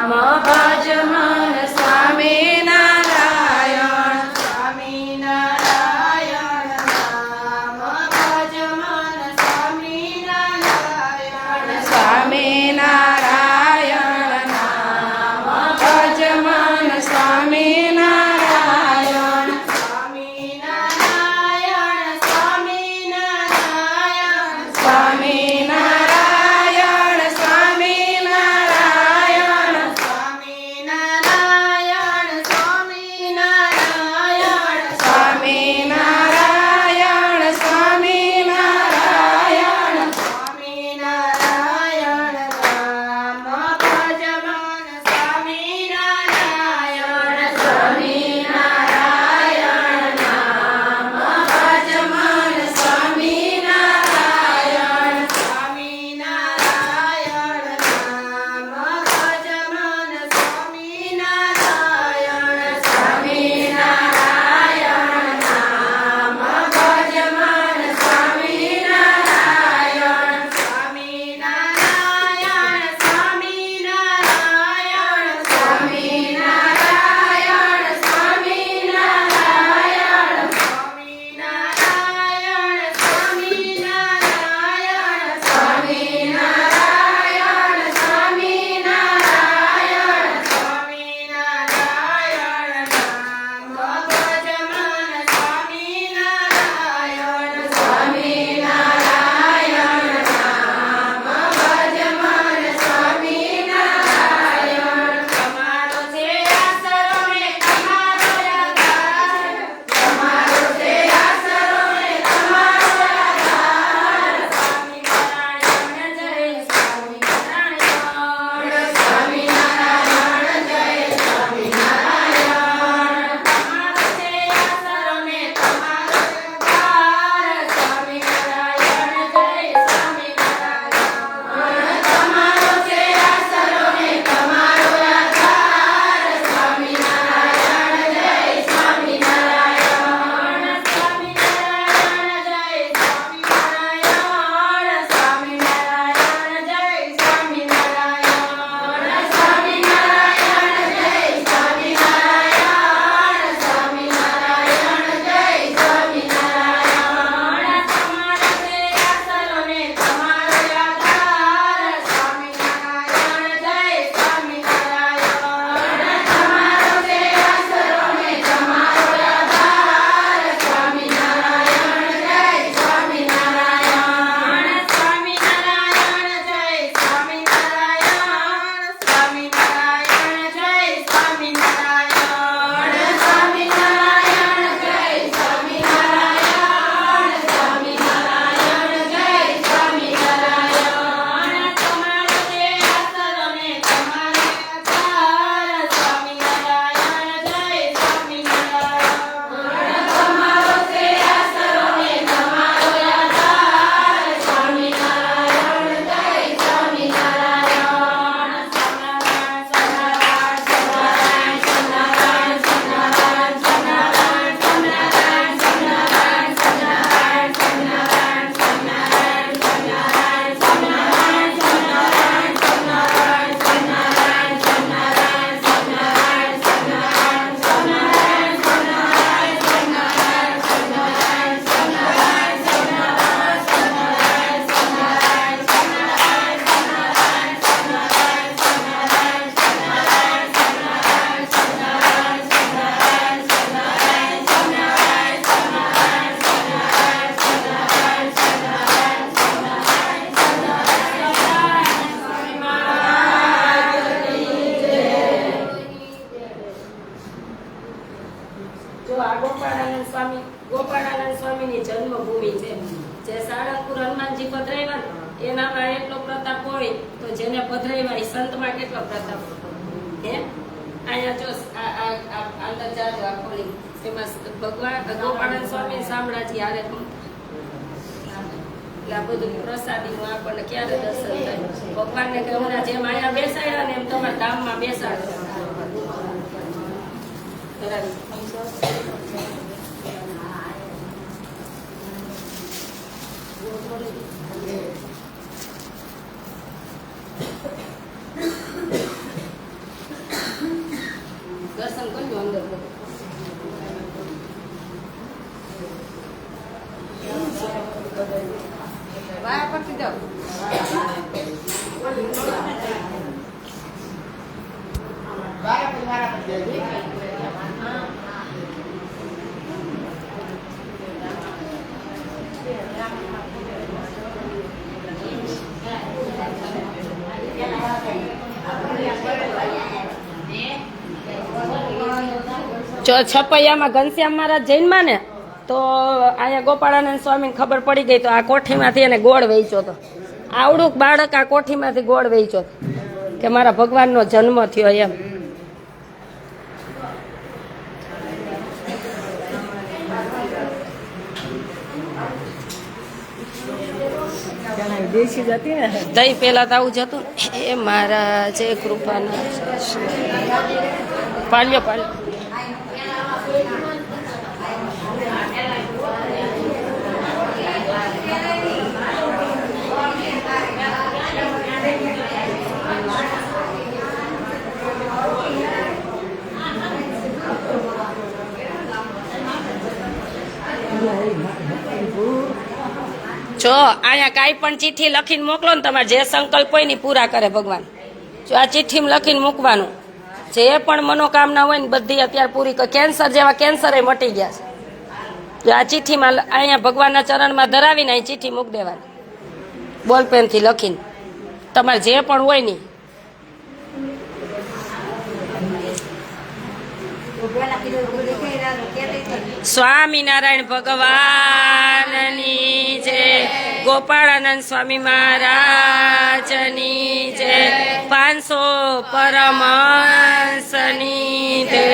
ભજ મન સ્વામી નારાયણ સ્વામી નારાયણ નામ ભજ મન સ્વામી નારાયણ સ્વામી નારાયણ નામ ભજ મન સ્વામી નારાયણ સ્વામી નારાયણ સ્વામી નારાયણ સ્વામી નારાયણ સ્વામી નારાયણ સ્વામી નારાયણ સ્વામી નારાયણ સ્વામી નારાયણ સ્વામી નારાયણ સ્વામી નારાયણ નામ ભજ મન સ્વામી નારાયણ સ્વામી નારાયણ નામ ભજ મન સ્વામી નારાયણ સ્વામી નારાયણ નામ ભજ મન સ્વામી નારાયણ સ્વામી નારાયણ નામ ભજ મન સ્વામી નારાયણ સ્વામી નારાયણ સ્વામી નારાયણ સ્વામી નારાયણ સ્વામી નારાયણ સ્વામી નારાયણ સ્વામી નારાયણ સ્વામી નારાયણ સ્વામી નારાયણ સ્વામી નારાયણ નામ ભજ મન સ્વામી નારાયણ સ્વામી નારાયણ નામ ભજ મન સ્વામી નારાયણ તમારો છે આસરો ને તમારો આધાર તમારો છે આસરો ને તમારો આધાર સ્વામી નારાયણ જય સ્વામી નારાયણ સ્વામી નારાયણ જય સ્વામી નારાયણ તમારો છે આસરો ને તમારો આધાર સ્વામી નારાયણ જય સ્વામી નારાયણ તમારો છે આસરો ને તમારો આધાર સ્વામી નારાયણ જય સ્વામી નારાયણ સ્વામી નારાયણ જય સ્વામી નારાયણ સ્વામી નારાયણ જય સ્વામી નારાયણ સ્વામી નારાયણ જય સ્વામી નારાયણ સ્વામી નારાયણ જય સ્વામી નારાયણ તમારો છે આસરો ને તમારો આધાર સ્વામી નારાયણ જય સ્વામી નારાયણ તમારો છે આસરો ને તમારો આધાર સ્વામી નારાયણ જય સ્વામી નારાયણ સ્વામી નારાયણ જય સ્વામી નારાયણ સ્વામી નારાયણ જય સ્વામી નારાયણ સ્વામી નારાયણ જય સ્વામી નારાયણ સ્વામી નારાયણ જય સ્વામી નારાયણ તમારો છે આસરો ને તમારો આધાર સ્વામી નારાયણ જય સ્વામી નારાયણ તમારો છે આસરો ને તમારો આધાર સ્વામી નારાયણ જય સ્વામી નારાયણ જો આ ગોપાળાનંદ સ્વામીની જન્મભૂમિ છે. જે સાળંગપુર હનુમાનજી પધરાવ્યા ને એનામાં એટલો પ્રતાપ હોય તો જેને પધરાવ્યા એ સંતમાં કેટલો પ્રતાપ હે. અહીંયા જો અંદર જાજો આ ખોલી એમાં ભગવાન ગોપાળાનંદ સ્વામી શામળાજી હારે એટલે આ બધું પ્રસાદીનું આપણને ક્યારે દર્શન થાય. ભગવાનને કે હમણાં જેમ અહીંયા બેસાડ્યા ને એમ તમારા ધામમાં બેસાડો. દર્શન કરજો અંદર બધું. વાયા પરથી જાઓ. જો છપૈયામાં ઘનશ્યામ મહારાજ જૈનમાં ને તો અહીંયા ગોપાળાનંદ સ્વામીને ખબર પડી ગઈ તો આ કોઠીમાંથી એને ગોળ વેચ્યો હતો. આવડુંક બાળક આ કોઠીમાંથી ગોળ વેચ્યો હતો કે મારા ભગવાનનો જન્મ થયો એમ. દહીં પેલા તો આવું જતું એ મહારાજ કૃપાના પાલ્યો પાલ્યો. જો અહીંયા કાંઈ પણ ચિઠ્ઠી લખીને મોકલો ને તમારે જે સંકલ્પ હોય ને પૂરા કરે ભગવાન. જો આ ચિઠ્ઠીમાં લખીને મૂકવાનું જે પણ મનોકામના હોય ને બધી અત્યારે પૂરી કરે. કેન્સર જેવા કેન્સર એ મટી ગયા છે. જો આ ચિઠ્ઠીમાં અહીંયા ભગવાનના ચરણમાં ધરાવીને અહીં ચિઠ્ઠી મૂકી દેવાની બોલપેનથી લખીને તમારે જે પણ હોય ને. સ્વામિનારાયણ ભગવાનની જય. ગોપાળાનંદ સ્વામી મહારાજની જય. 500 પરમહંસની જય.